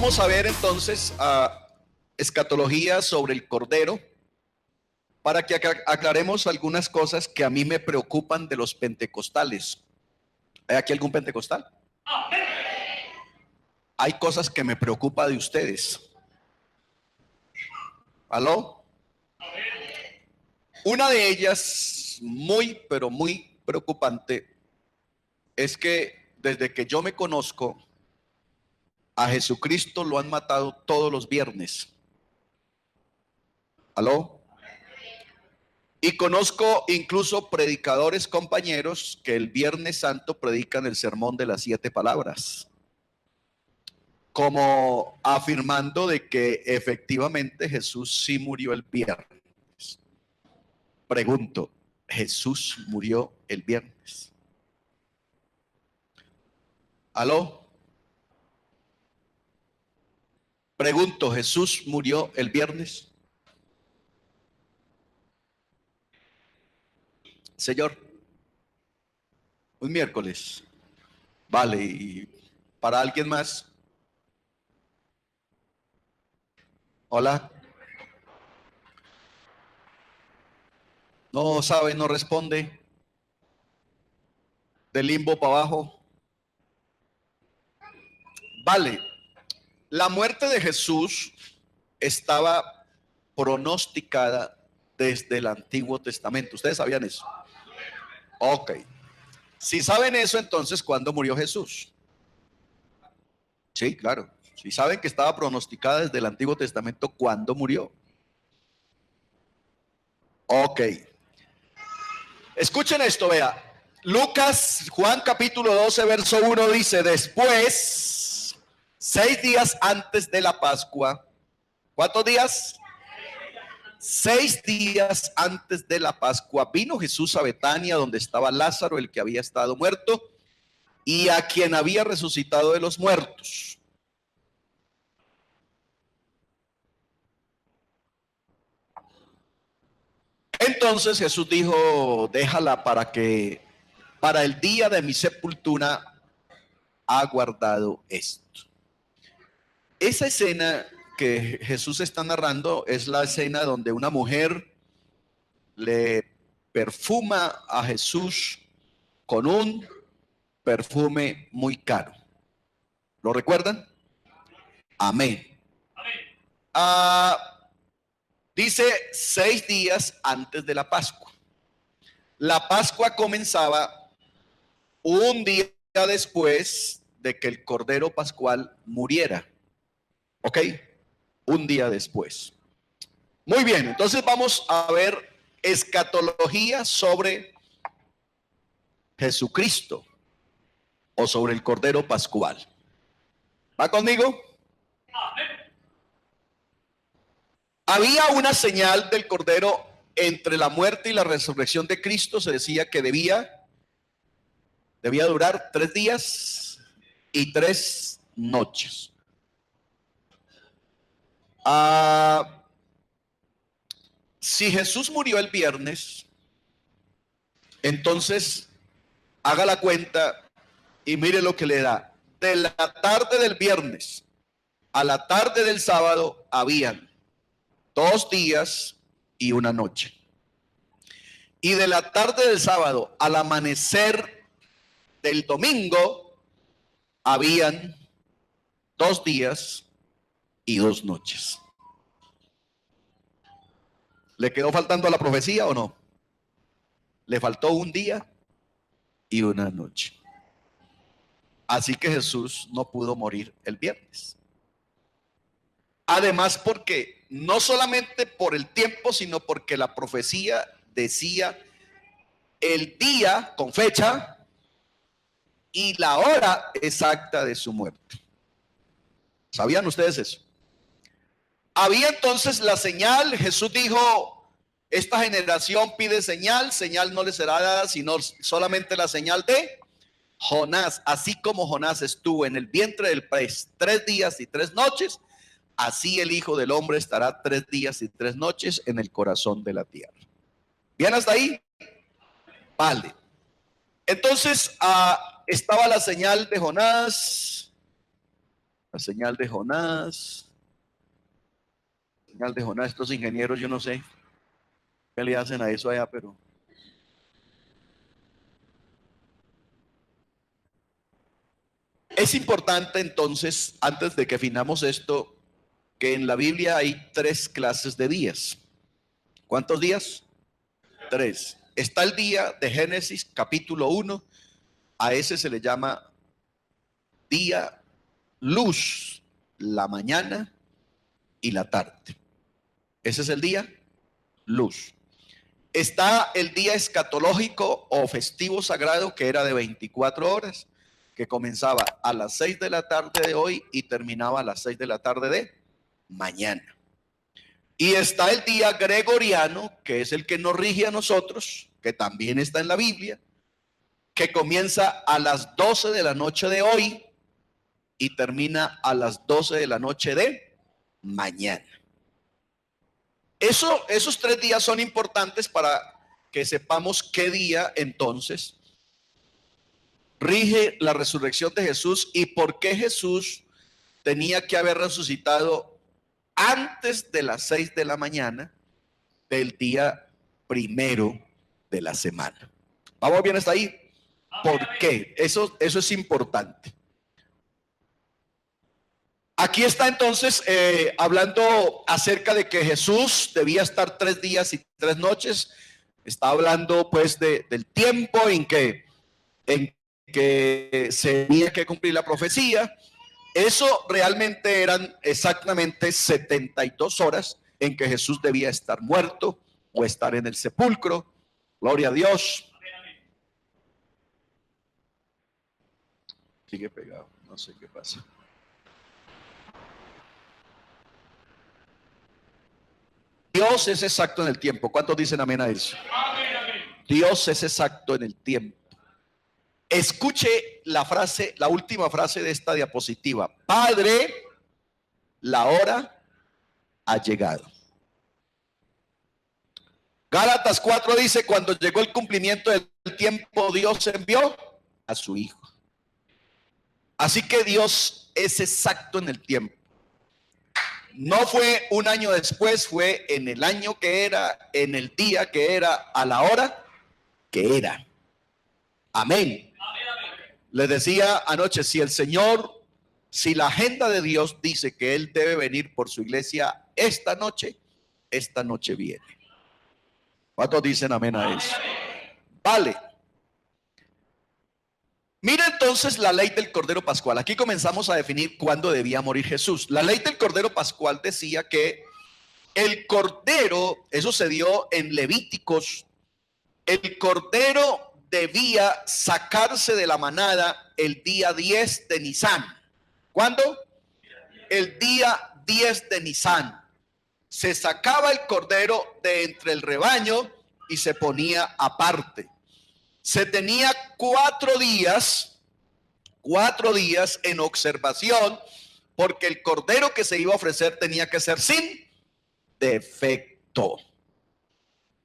vamos a ver entonces escatología sobre el Cordero, para que aclaremos algunas cosas que a mí me preocupan de los pentecostales. ¿Hay aquí algún pentecostal? Hay cosas que me preocupan de ustedes. ¿Aló? Una de ellas, muy, pero muy preocupante, es que desde que yo me conozco, a Jesucristo lo han matado todos los viernes. ¿Aló? Y conozco incluso predicadores compañeros que el Viernes Santo predican el sermón de las 7 palabras, como afirmando de que efectivamente Jesús sí murió el viernes. Pregunto, ¿Jesús murió el viernes? ¿Aló? Pregunto, ¿Jesús murió el viernes? Señor, un miércoles. Vale, ¿y para alguien más? Hola. No sabe, no responde. Del limbo para abajo. Vale. La muerte de Jesús estaba pronosticada desde el Antiguo Testamento. ¿Ustedes sabían eso? Ok. Si saben eso, entonces, ¿cuándo murió Jesús? Sí, claro. Si saben que estaba pronosticada desde el Antiguo Testamento, ¿cuándo murió? Ok. Escuchen esto, vea. Lucas, Juan capítulo 12, verso 1 dice, después, 6 días antes de la Pascua, ¿cuántos días? 6 días antes de la Pascua, vino Jesús a Betania, donde estaba Lázaro, el que había estado muerto, y a quien había resucitado de los muertos. Entonces Jesús dijo, déjala para el día de mi sepultura ha guardado esto. Esa escena que Jesús está narrando es la escena donde una mujer le perfuma a Jesús con un perfume muy caro. ¿Lo recuerdan? Amén. Dice 6 días antes de la Pascua. La Pascua comenzaba un día después de que el Cordero Pascual muriera. ¿Ok? Un día después. Muy bien, entonces vamos a ver escatología sobre Jesucristo o sobre el Cordero Pascual. ¿Va conmigo? Había una señal del Cordero entre la muerte y la resurrección de Cristo. Se decía que debía durar 3 días y 3 noches. Si Jesús murió el viernes, entonces haga la cuenta y mire lo que le da. De la tarde del viernes a la tarde del sábado habían 2 días y 1 noche. Y de la tarde del sábado al amanecer del domingo habían 2 días y 2 noches. ¿Le quedó faltando a la profecía o no? Le faltó 1 día y 1 noche. Así que Jesús no pudo morir el viernes. Además, porque no solamente por el tiempo, sino porque la profecía decía el día con fecha y la hora exacta de su muerte. ¿Sabían ustedes eso? Había entonces la señal. Jesús dijo, esta generación pide señal, señal no le será dada, sino solamente la señal de Jonás. Así como Jonás estuvo en el vientre del pez 3 días y 3 noches, así el Hijo del Hombre estará 3 días y 3 noches en el corazón de la tierra. ¿Bien hasta ahí? Vale. Entonces estaba la señal de Jonás, La señal de Jonás. Señal de Jonás, estos ingenieros, yo no sé qué le hacen a eso allá, pero... Es importante entonces, antes de que finamos esto, que en la Biblia hay 3 clases de días. ¿Cuántos días? 3. Está el día de Génesis capítulo 1, a ese se le llama día luz, la mañana y la tarde. Ese es el día luz. Está el día escatológico o festivo sagrado, que era de 24 horas, que comenzaba a las 6 de la tarde de hoy y terminaba a las 6 de la tarde de mañana. Y está el día gregoriano, que es el que nos rige a nosotros, que también está en la Biblia, que comienza a las 12 de la noche de hoy y termina a las 12 de la noche de mañana. Esos 3 días son importantes para que sepamos qué día entonces rige la resurrección de Jesús y por qué Jesús tenía que haber resucitado antes de las 6 de la mañana del día primero de la semana. ¿Vamos bien hasta ahí? ¿Por qué? Eso es importante. Aquí está entonces hablando acerca de que Jesús debía estar 3 días y 3 noches. Está hablando pues del tiempo en que se tenía que cumplir la profecía. Eso realmente eran exactamente 72 horas en que Jesús debía estar muerto o estar en el sepulcro. Gloria a Dios. Sigue pegado, no sé qué pasa. Dios es exacto en el tiempo. ¿Cuántos dicen amén a eso? Dios es exacto en el tiempo. Escuche la frase, la última frase de esta diapositiva. Padre, la hora ha llegado. Gálatas 4 dice, cuando llegó el cumplimiento del tiempo, Dios envió a su Hijo. Así que Dios es exacto en el tiempo. No fue un año después, fue en el año que era, en el día que era, a la hora que era. Amén. Les decía anoche, si la agenda de Dios dice que Él debe venir por su iglesia esta noche viene. ¿Cuántos dicen amén a eso? Vale. Mira entonces la ley del Cordero Pascual. Aquí comenzamos a definir cuándo debía morir Jesús. La ley del Cordero Pascual decía que el Cordero, eso se dio en Levíticos, el Cordero debía sacarse de la manada el día 10 de Nisán. ¿Cuándo? El día 10 de Nisán. Se sacaba el cordero de entre el rebaño y se ponía aparte. Se tenía 4 días en observación, porque el cordero que se iba a ofrecer tenía que ser sin defecto.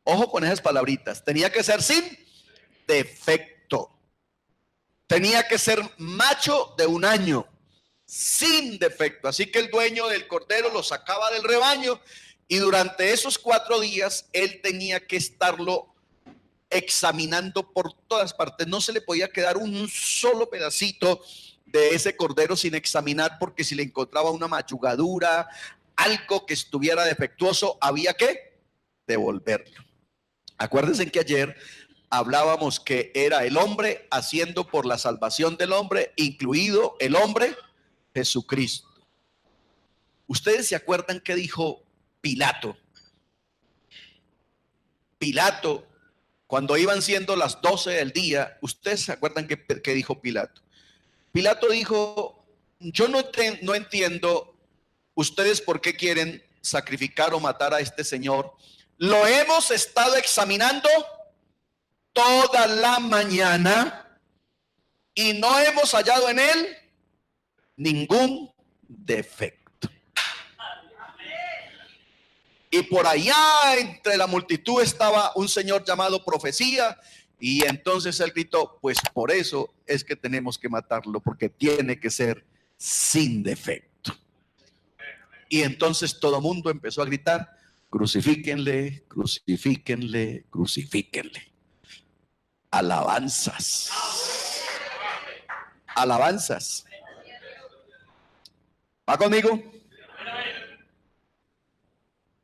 Ojo con esas palabritas. Tenía que ser sin defecto. Tenía que ser macho de 1 año, sin defecto. Así que el dueño del cordero lo sacaba del rebaño y durante esos 4 días él tenía que estarlo examinando por todas partes. No se le podía quedar un solo pedacito de ese cordero sin examinar, porque si le encontraba una machugadura, algo que estuviera defectuoso, había que devolverlo. Acuérdense que ayer hablábamos que era el hombre haciendo por la salvación del hombre, incluido el hombre Jesucristo. ¿Ustedes se acuerdan qué dijo Pilato? Pilato, cuando iban siendo las 12 del día, ¿ustedes se acuerdan qué dijo Pilato? Pilato dijo, yo no entiendo ustedes por qué quieren sacrificar o matar a este señor. Lo hemos estado examinando toda la mañana y no hemos hallado en él ningún defecto. Y por allá entre la multitud estaba un señor llamado Profecía, y entonces él gritó, pues por eso es que tenemos que matarlo, porque tiene que ser sin defecto. Y entonces todo mundo empezó a gritar: crucifíquenle, crucifíquenle, crucifíquenle. Alabanzas. Alabanzas. ¿Va conmigo?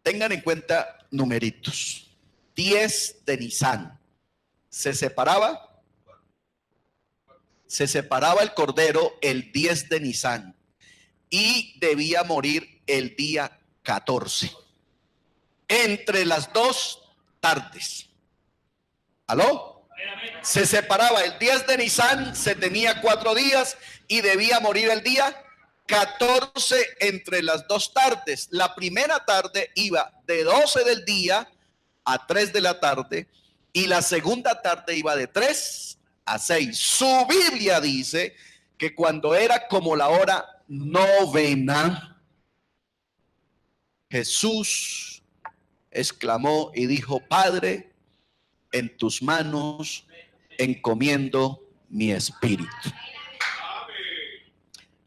Tengan en cuenta numeritos. 10 de Nisan. Se separaba el cordero el 10 de Nisan y debía morir el día 14. Entre las dos tardes. ¿Aló? Se separaba el 10 de Nisan, se tenía 4 días y debía morir el día 14 entre las dos tardes. La primera tarde iba de 12 del día a 3 de la tarde y la segunda tarde iba de 3 a 6. Su Biblia dice que cuando era como la hora novena, Jesús exclamó y dijo: Padre, en tus manos encomiendo mi espíritu.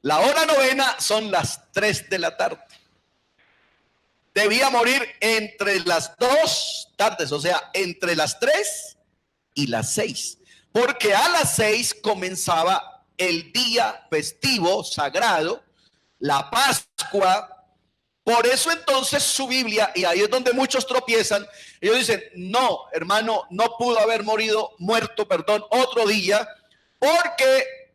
La hora novena son las 3 de la tarde. Debía morir entre las dos tardes, o sea, entre las 3 y las 6. Porque a las 6 comenzaba el día festivo sagrado, la Pascua. Por eso entonces su Biblia, y ahí es donde muchos tropiezan, ellos dicen: no, hermano, no pudo haber muerto otro día, porque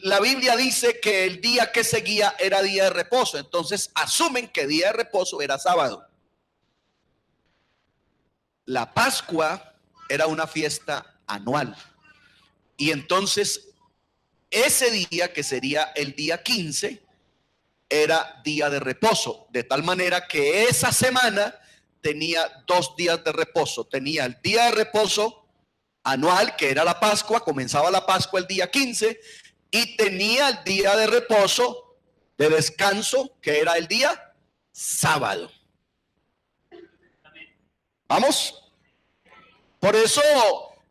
la Biblia dice que el día que seguía era día de reposo. Entonces asumen que día de reposo era sábado. La Pascua era una fiesta anual. Y entonces ese día, que sería el día 15, era día de reposo. De tal manera que esa semana tenía 2 días de reposo. Tenía el día de reposo anual, que era la Pascua, comenzaba la Pascua el día 15, y tenía el día de reposo, de descanso, que era el día sábado. ¿Vamos? Por eso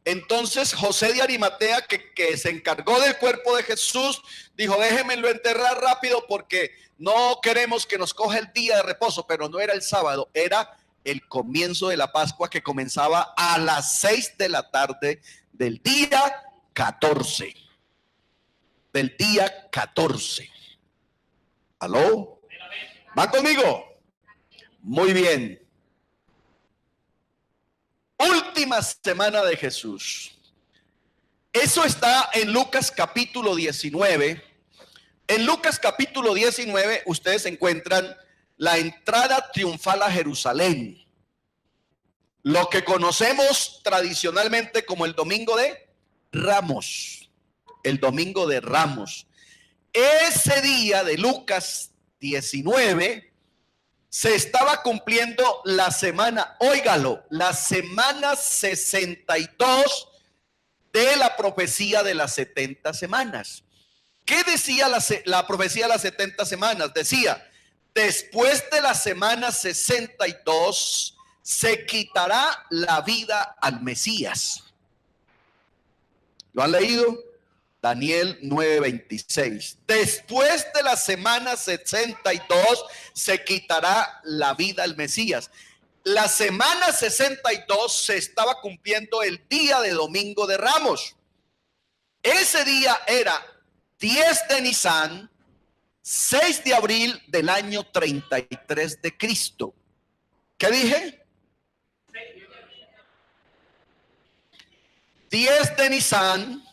entonces José de Arimatea, que se encargó del cuerpo de Jesús, dijo: déjenmelo enterrar rápido porque no queremos que nos coja el día de reposo. Pero no era el sábado, era el comienzo de la Pascua, que comenzaba a las 6 de la tarde del día 14. Del día 14. ¿Aló? ¿Va conmigo? Muy bien. Última semana de Jesús. Eso está en Lucas capítulo 19. En Lucas capítulo 19 ustedes encuentran la entrada triunfal a Jerusalén, lo que conocemos tradicionalmente como el Domingo de Ramos. El Domingo de Ramos. Ese día de Lucas 19 se estaba cumpliendo la semana, óigalo, la semana 62 de la profecía de las 70 semanas. ¿Qué decía la profecía de las 70 semanas? Decía: después de la semana 62 se quitará la vida al Mesías. ¿Lo han leído? Daniel 9:26. Después de la semana 62 se quitará la vida al Mesías. La semana 62 se estaba cumpliendo el día de Domingo de Ramos. Ese día era 10 de Nisan, 6 de abril del año 33 de Cristo. ¿Qué dije? 10 de Nisan,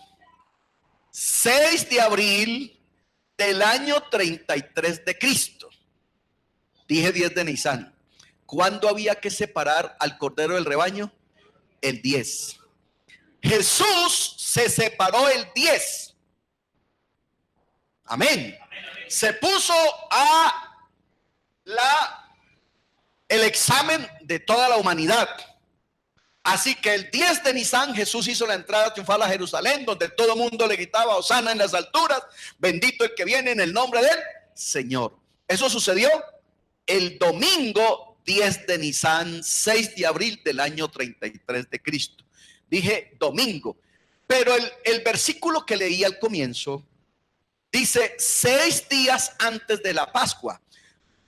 6 de abril del año 33 de Cristo. Dije 10 de Nisan. ¿Cuándo había que separar al cordero del rebaño? El 10. Jesús se separó el 10. Amén. Se puso a el examen de toda la humanidad. Así que el 10 de Nisan Jesús hizo la entrada triunfal a Jerusalén, donde todo el mundo le gritaba: Hosana en las alturas, bendito el que viene en el nombre del Señor. Eso sucedió el domingo 10 de Nisan, 6 de abril del año 33 de Cristo. Dije domingo, pero el versículo que leí al comienzo Dice 6 días antes de la Pascua.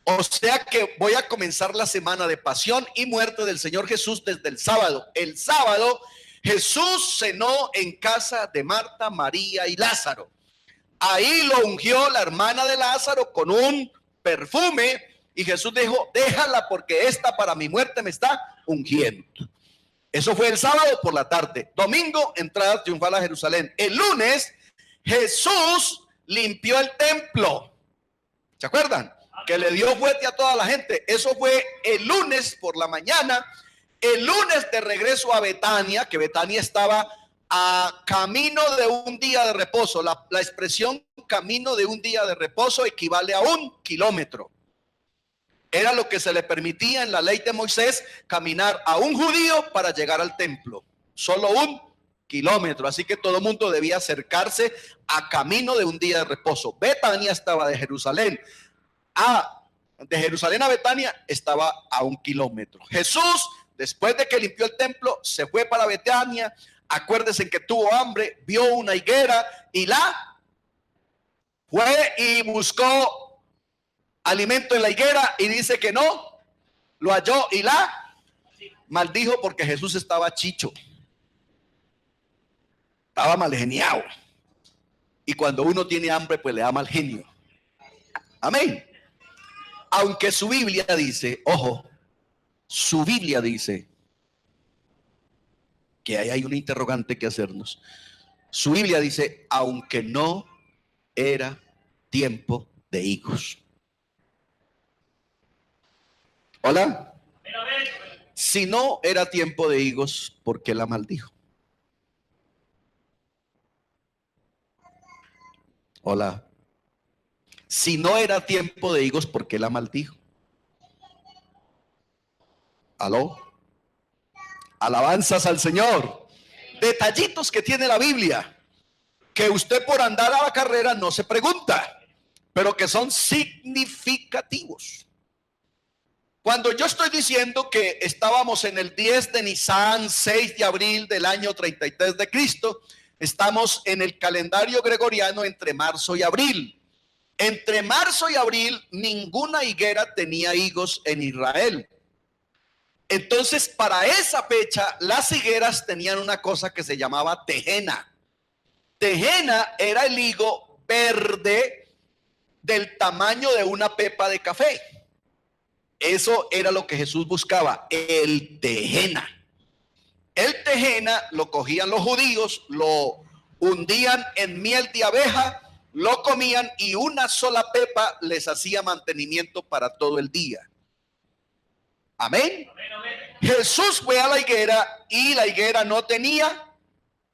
O sea que voy a comenzar la semana de pasión y muerte del Señor Jesús desde el sábado. El sábado Jesús cenó en casa de Marta, María y Lázaro. Ahí lo ungió la hermana de Lázaro con un perfume y Jesús dijo: déjala porque esta para mi muerte me está ungiendo. Eso fue el sábado por la tarde. Domingo, entrada triunfal a Jerusalén. El lunes Jesús limpió el templo. ¿Se acuerdan? Que le dio fuerte a toda la gente. Eso fue el lunes por la mañana. El lunes de regreso a Betania, que Betania estaba a camino de un día de reposo. La expresión camino de un día de reposo equivale a 1 kilómetro. Era lo que se le permitía en la ley de Moisés, caminar a un judío para llegar al templo. Solo 1 kilómetro. Así que todo el mundo debía acercarse a camino de un día de reposo. Betania estaba de Jerusalén a Betania estaba a 1 kilómetro. Jesús, después de que limpió el templo, se fue para Betania. Acuérdense que tuvo hambre, vio una higuera y fue y buscó alimento en la higuera y dice que no, lo halló y maldijo porque Jesús estaba chicho, estaba mal geniado. Y cuando uno tiene hambre, pues le da mal genio. Amén. Aunque su Biblia dice, ojo, su Biblia dice que ahí hay un interrogante que hacernos. Su Biblia dice, aunque no era tiempo de higos. Hola. Si no era tiempo de higos, ¿por qué la maldijo? Hola. Si no era tiempo de higos, ¿por qué la maldijo? ¿Aló? Alabanzas al Señor. Detallitos que tiene la Biblia, que usted por andar a la carrera no se pregunta, pero que son significativos. Cuando yo estoy diciendo que estábamos en el 10 de Nisan, 6 de abril del año 33 de Cristo, estamos en el calendario gregoriano entre marzo y abril. Entre marzo y abril ninguna higuera tenía higos en Israel. Entonces, para esa fecha, las higueras tenían una cosa que se llamaba tejena. Tejena era el higo verde del tamaño de una pepa de café. Eso era lo que Jesús buscaba, el tejena. El tejena lo cogían los judíos, lo hundían en miel de abeja, lo comían y una sola pepa les hacía mantenimiento para todo el día. Amén. Jesús fue a la higuera y la higuera no tenía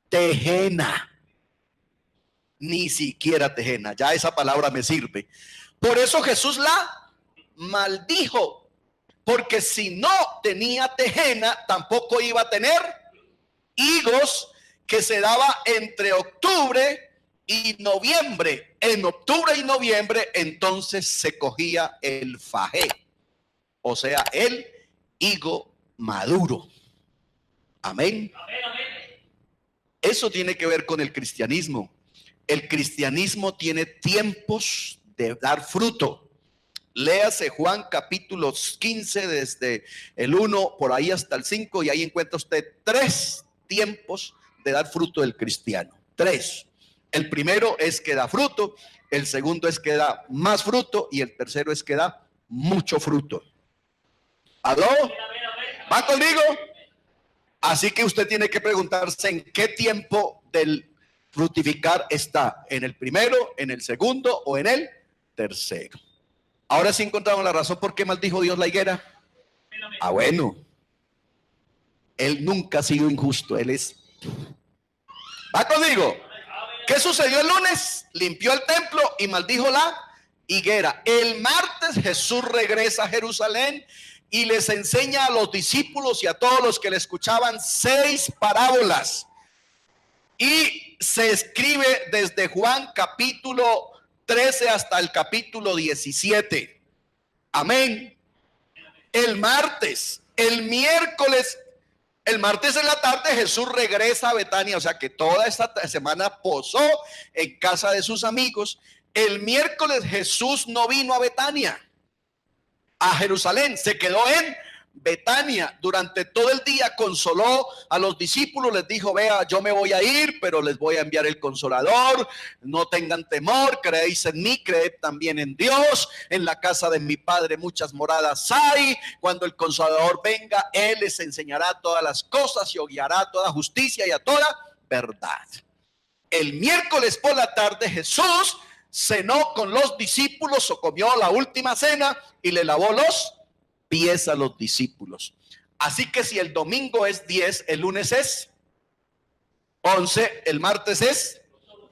tejena. Ni siquiera tejena. Ya esa palabra me sirve. Por eso Jesús la maldijo. Porque si no tenía tejena, tampoco iba a tener higos, que se daba entre octubre y noviembre. En octubre y noviembre entonces se cogía el fajé, o sea, el higo maduro. Amén. Eso tiene que ver con el cristianismo. El cristianismo tiene tiempos de dar fruto. Léase Juan capítulo 15 desde el 1 por ahí hasta el 5 y ahí encuentra usted 3 tiempos de dar fruto del cristiano. 3. El primero es que da fruto, el segundo es que da más fruto y el tercero es que da mucho fruto. ¿Aló? ¿Va conmigo? Así que usted tiene que preguntarse en qué tiempo del fructificar está, en el primero, en el segundo o en el tercero. Ahora sí encontramos la razón por qué maldijo Dios la higuera. Ah, bueno, Él nunca ha sido injusto, Él es. ¿Va conmigo? ¿Qué sucedió el lunes? Limpió el templo y maldijo la higuera. El martes Jesús regresa a Jerusalén y les enseña a los discípulos y a todos los que le escuchaban 6 parábolas. Y se escribe desde Juan capítulo 13 hasta el capítulo 17. Amén. El martes, el miércoles, el martes en la tarde Jesús regresa a Betania, o sea que toda esta semana posó en casa de sus amigos. El miércoles Jesús no vino a Betania, a Jerusalén, se quedó en Betania. Durante todo el día consoló a los discípulos, les dijo: vea, yo me voy a ir, pero les voy a enviar el Consolador, no tengan temor, creéis en mí, creed también en Dios, en la casa de mi Padre muchas moradas hay, cuando el Consolador venga, Él les enseñará todas las cosas y os guiará a toda justicia y a toda verdad. El miércoles por la tarde Jesús cenó con los discípulos o comió la última cena y le lavó los pies a los discípulos. Así que si el domingo es 10, el lunes es 11, el martes es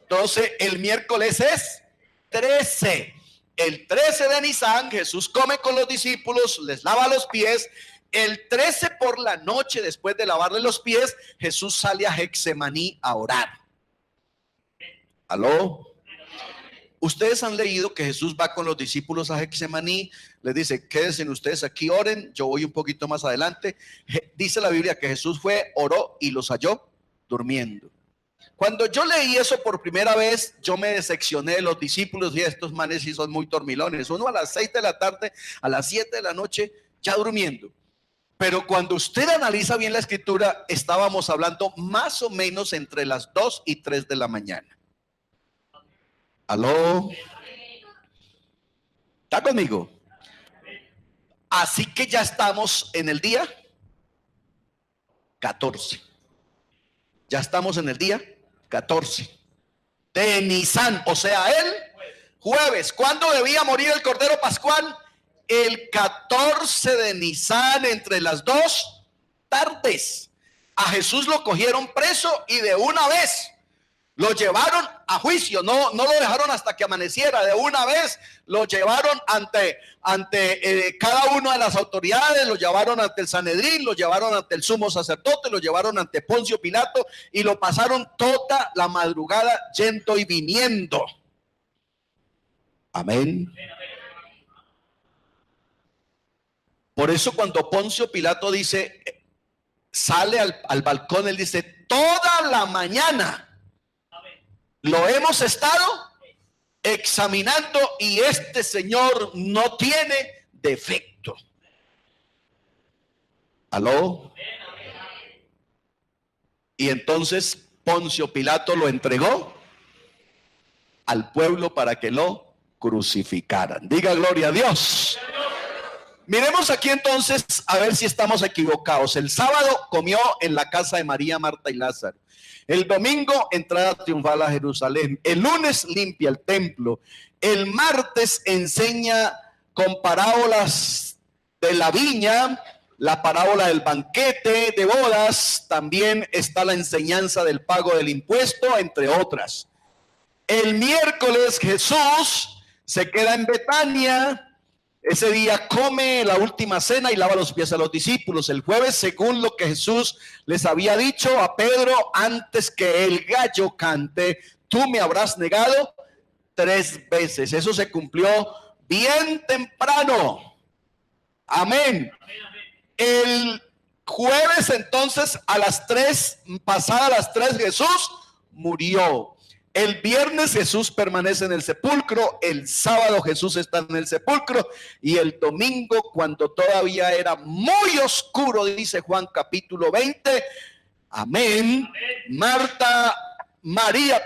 12, el miércoles es 13. El 13 de Nisan Jesús come con los discípulos, les lava los pies. El 13 por la noche, después de lavarle los pies, Jesús sale a Getsemaní a orar. ¿Aló? Ustedes han leído que Jesús va con los discípulos a Getsemaní, les dice: quédense ustedes aquí, oren, yo voy un poquito más adelante. Dice la Biblia que Jesús fue, oró y los halló durmiendo. Cuando yo leí eso por primera vez, yo me decepcioné de los discípulos y estos manes sí son muy dormilones. Uno a las 6 de la tarde, a las 7 de la noche, ya durmiendo. Pero cuando usted analiza bien la escritura, estábamos hablando más o menos entre las 2 y 3 de la mañana. ¿Aló? ¿Está conmigo? Así que ya estamos en el día 14. Ya estamos en el día 14 de Nisan, o sea, el jueves. ¿Cuándo debía morir el Cordero Pascual? El 14 de Nisan, entre las 2 tardes. A Jesús lo cogieron preso y de una vez lo llevaron a juicio, no lo dejaron hasta que amaneciera. De una vez lo llevaron ante cada una de las autoridades, lo llevaron ante el Sanedrín, lo llevaron ante el sumo sacerdote, lo llevaron ante Poncio Pilato y lo pasaron toda la madrugada yendo y viniendo. Amén. Por eso cuando Poncio Pilato dice, sale al balcón, él dice: toda la mañana lo hemos estado examinando y este señor no tiene defecto. ¿Aló? Y entonces Poncio Pilato lo entregó al pueblo para que lo crucificaran. Diga gloria a Dios. Miremos aquí entonces a ver si estamos equivocados. El sábado comió en la casa de María, Marta y Lázaro. El domingo, entrada triunfal a Jerusalén. El lunes limpia el templo. El martes enseña con parábolas de la viña, la parábola del banquete de bodas. También está la enseñanza del pago del impuesto, entre otras. El miércoles Jesús se queda en Betania. Ese día come la última cena y lava los pies a los discípulos. El jueves, según lo que Jesús les había dicho a Pedro, antes que el gallo cante, tú me habrás negado 3 veces. Eso se cumplió bien temprano. Amén. El jueves entonces a las 3, pasadas las 3, Jesús murió. El viernes Jesús permanece en el sepulcro, el sábado Jesús está en el sepulcro y el domingo, cuando todavía era muy oscuro, dice Juan capítulo 20, amén, María,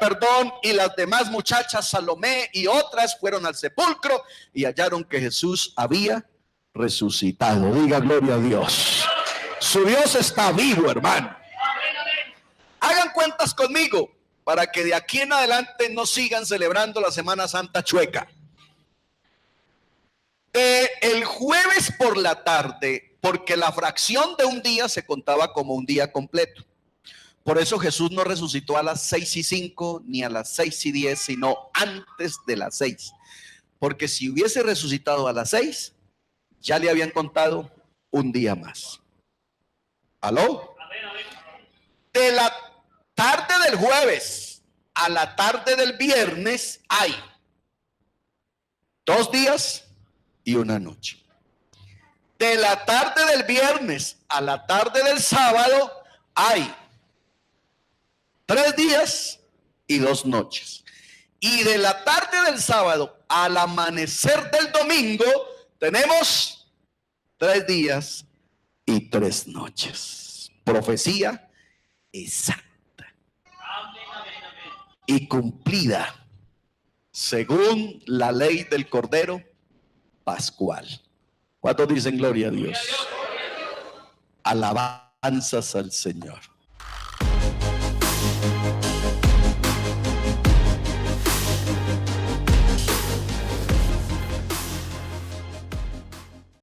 y las demás muchachas, Salomé y otras, fueron al sepulcro y hallaron que Jesús había resucitado. Diga gloria a Dios. Su Dios está vivo, hermano. Hagan cuentas conmigo, para que de aquí en adelante no sigan celebrando la Semana Santa chueca. El jueves por la tarde, porque la fracción de un día se contaba como un día completo. Por eso Jesús no resucitó a las 6:05 ni a las 6:10, sino antes de las 6. Porque si hubiese resucitado a las 6, ya le habían contado un día más. ¿Aló? De la tarde del jueves a la tarde del viernes hay 2 días y 1 noche. De la tarde del viernes a la tarde del sábado hay 3 días y 2 noches. Y de la tarde del sábado al amanecer del domingo tenemos 3 días y 3 noches. Profecía exacta y cumplida según la ley del Cordero Pascual. ¿Cuántos dicen gloria a Dios? Alabanzas al Señor.